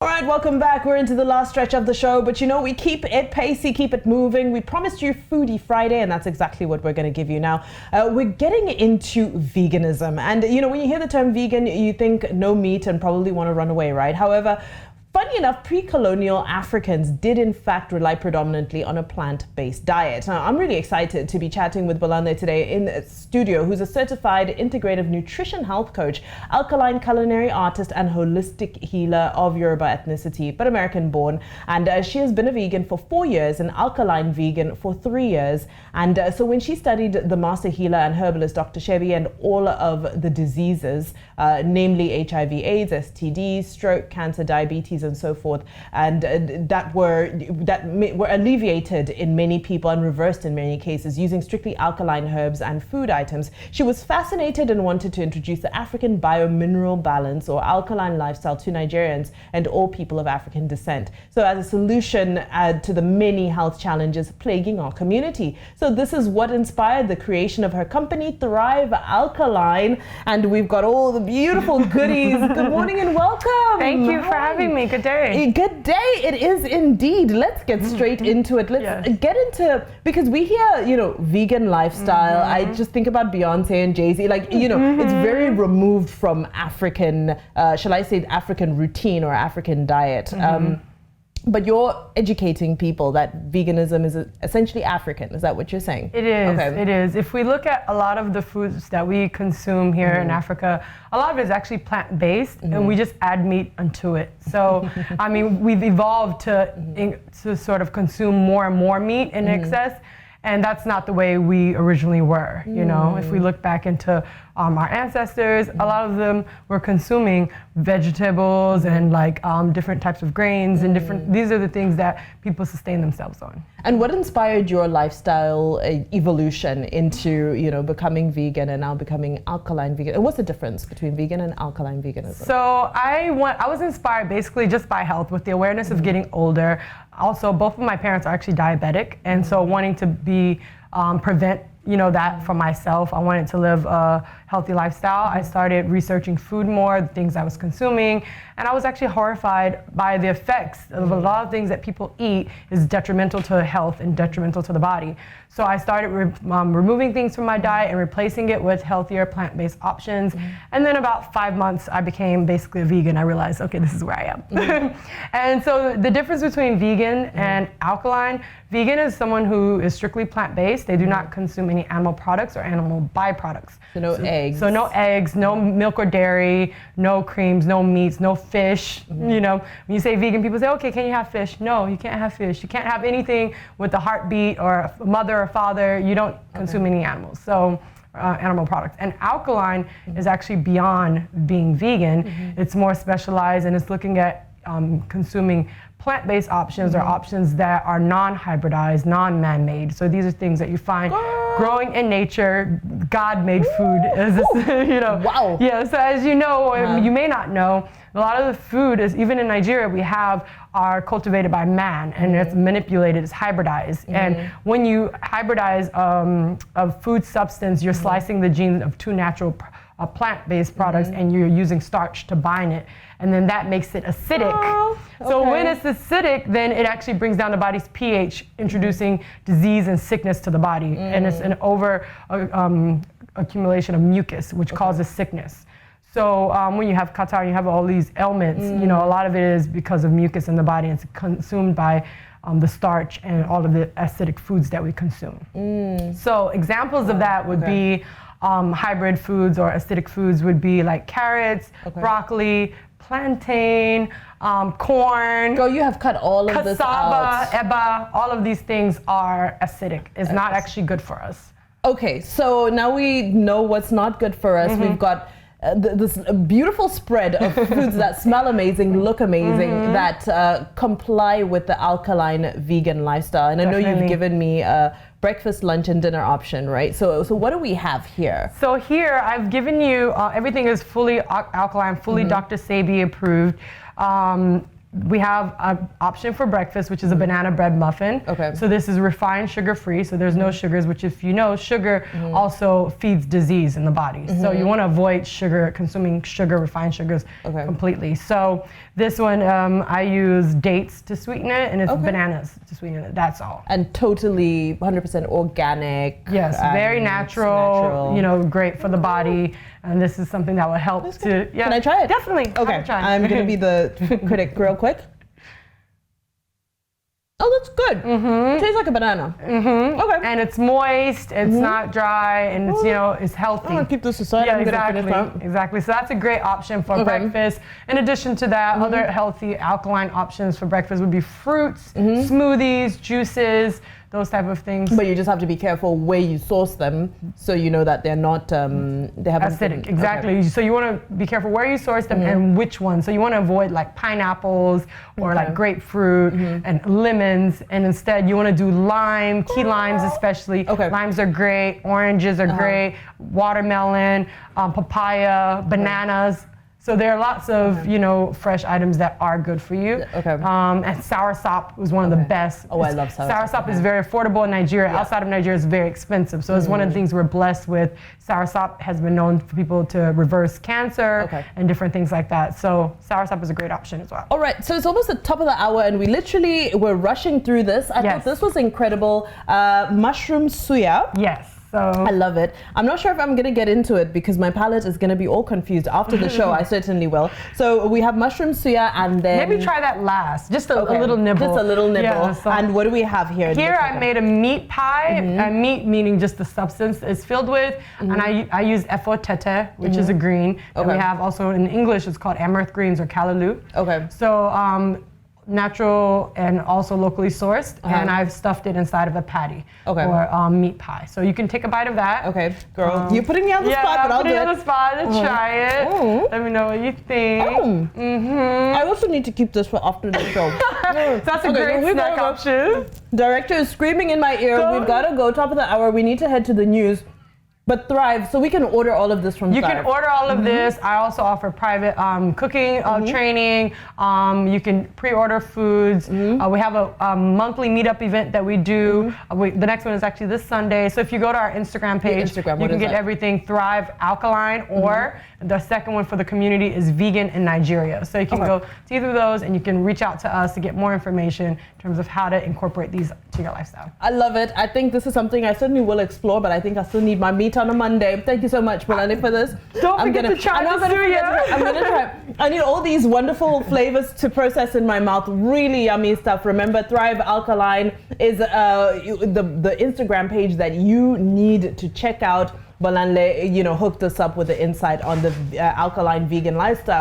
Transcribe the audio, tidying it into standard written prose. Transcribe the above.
All right, welcome back. We're into the last stretch of the show, but you know, we keep it pacey, keep it moving. We promised you Foodie Friday, and that's exactly what we're going to give you now. We're getting into veganism. And you know, when you hear the term vegan, you think no meat and probably want to run away, right? However, funny enough, pre-colonial Africans did in fact rely predominantly on a plant-based diet. Now, I'm really excited to be chatting with Bolanile today in the studio, who's a certified Integrative Nutrition Health Coach, Alkaline culinary artist, and holistic healer of Yoruba ethnicity, but American-born. And she has been a vegan for 4 years, an alkaline vegan for 3 years. And so when she studied the master healer and herbalist Dr. Chevy and all of the diseases, namely HIV/AIDS, STDs, stroke, cancer, diabetes, and so forth, and that were alleviated in many people and reversed in many cases using strictly alkaline herbs and food items. She was fascinated and wanted to introduce the African biomineral balance or alkaline lifestyle to Nigerians and all people of African descent. So as a solution to the many health challenges plaguing our community. So this is what inspired the creation of her company, Thrive Alkaline, and we've got all the beautiful goodies. Good morning and welcome. Thank you for having me. Good day. Good day. It is indeed. Let's get straight into it. Let's get into, because we hear, you know, vegan lifestyle. I just think about Beyonce and Jay-Z. Like, you know, it's very removed from African, shall I say, African routine or African diet. But you're educating people that veganism is essentially African. Is that what you're saying? It is. Okay. It is. If we look at a lot of the foods that we consume here in Africa, a lot of it is actually plant-based, and we just add meat onto it. So, I mean, we've evolved to sort of consume more and more meat in excess. And that's not the way we originally were, you know. If we look back into our ancestors, a lot of them were consuming vegetables and like different types of grains and these are the things that people sustain themselves on. And what inspired your lifestyle evolution into, you know, becoming vegan and now becoming alkaline vegan? And what's the difference between vegan and alkaline veganism? So I was inspired basically just by health with the awareness of getting older. Also, both of my parents are actually diabetic, and so wanting to prevent, you know, that for myself. I wanted to live a healthy lifestyle. I started researching food more, the things I was consuming, and I was actually horrified by the effects of a lot of things that people eat is detrimental to health and detrimental to the body. So I started removing things from my diet and replacing it with healthier plant-based options. And then about 5 months, I became basically a vegan. I realized, okay, this is where I am. And so the difference between vegan and alkaline, vegan is someone who is strictly plant-based. They do not consume any animal products or animal byproducts. So no eggs. So no eggs, no milk or dairy, no creams, no meats, no fish. You know, when you say vegan, people say, okay, can you have fish? No, you can't have fish. You can't have anything with a heartbeat or a mother or father. You don't consume any animals. So animal products. And alkaline is actually beyond being vegan. It's more specialized, and it's looking at consuming plant-based options or options that are non-hybridized, non-man-made. So these are things that you find growing in nature. God-made food, as you know. Wow. Yeah. So as you know, you may not know, a lot of the food is, even in Nigeria, are cultivated by man, and it's manipulated, it's hybridized. And when you hybridize a food substance, you're slicing the genes of two natural plant-based products, and you're using starch to bind it, and then that makes it acidic. So when it's acidic, then it actually brings down the body's pH, introducing disease and sickness to the body, and it's an over accumulation of mucus, which causes sickness. So when you have catarrh, you have all these ailments. You know, a lot of it is because of mucus in the body, and it's consumed by the starch and all of the acidic foods that we consume. So examples of that would be hybrid foods or acidic foods would be like carrots, broccoli, plantain, corn. Girl, you have cut all of this out. Cassava, eba, all of these things are acidic. It's not actually good for us. Okay, so now we know what's not good for us. We've got this beautiful spread of foods that smell amazing, look amazing, that comply with the alkaline vegan lifestyle. And I know you've given me a breakfast, lunch, and dinner option, right? So what do we have here? So here I've given you, everything is fully alkaline, fully Dr. Sebi approved. we have an option for breakfast, which is a banana bread muffin. Okay. So this is refined sugar-free, so there's no sugars, which if you know, sugar also feeds disease in the body. So you want to avoid consuming refined sugars completely. So this one, I use dates to sweeten it, and it's bananas to sweeten it, that's all. And totally 100% organic. Yes, very natural, you know, great for the body. And this is something that will help to, Can I try it? Definitely. Okay, I'm going to be the critic real quick. Oh, that's good. Tastes like a banana. Okay. And it's moist, it's not dry, and it's, you know, it's healthy. I'm going to keep this aside. Yeah, I'm exactly. gonna finish that. Exactly. So that's a great option for breakfast. In addition to that, other healthy alkaline options for breakfast would be fruits, smoothies, juices, those type of things. But you just have to be careful where you source them, so you know that they're not, they haven't acidic, exactly. So you want to be careful where you source them and which ones. So you want to avoid like pineapples or like grapefruit and lemons, and instead you want to do lime, key limes especially. Limes are great, oranges are great, watermelon, papaya, bananas. So there are lots of, you know, fresh items that are good for you. And soursop was one of the best. Oh, I love soursop. Soursop is very affordable in Nigeria. Outside of Nigeria, it's very expensive. So it's one of the things we're blessed with. Soursop has been known for people to reverse cancer and different things like that. So soursop is a great option as well. All right, so it's almost the top of the hour, and we're rushing through this. I thought this was incredible. Mushroom suya. Yes. So I love it. I'm not sure if I'm going to get into it because my palate is going to be all confused after the show. I certainly will. So we have mushroom suya, and then maybe try that last. Just a little nibble. Just a little nibble. Yeah, so and what do we have here? Here I made a meat pie. Meat meaning just the substance it's filled with. And I use efo tete, which is a green. And we have also in English it's called amaranth greens or callaloo. So natural and also locally sourced, and I've stuffed it inside of a patty or meat pie. So you can take a bite of that. Okay, girl, you're putting me on the spot, but I'll do it. Yeah, on the spot to try it. Let me know what you think. I also need to keep this for after the show. So that's a great snack option. Director is screaming in my ear. We've got to go. Top of the hour. We need to head to the news. But Thrive, so we can order all of this from Thrive. You can order all of this. I also offer private cooking training. You can pre-order foods. We have a monthly meetup event that we do. The next one is actually this Sunday. So if you go to our Instagram page, you can get everything Thrive Alkaline, or the second one for the community is Vegan in Nigeria. So you can go to either of those, and you can reach out to us to get more information in terms of how to incorporate these to your lifestyle. I love it. I think this is something I certainly will explore, but I think I still need my meat on a Monday. Thank you so much, Bolanile, for this. Don't forget to try the suya. I'm going to try. I need all these wonderful flavors to process in my mouth. Really yummy stuff. Remember, Thrive Alkaline is the Instagram page that you need to check out. Bolanile, hooked us up with the insight on the alkaline vegan lifestyle.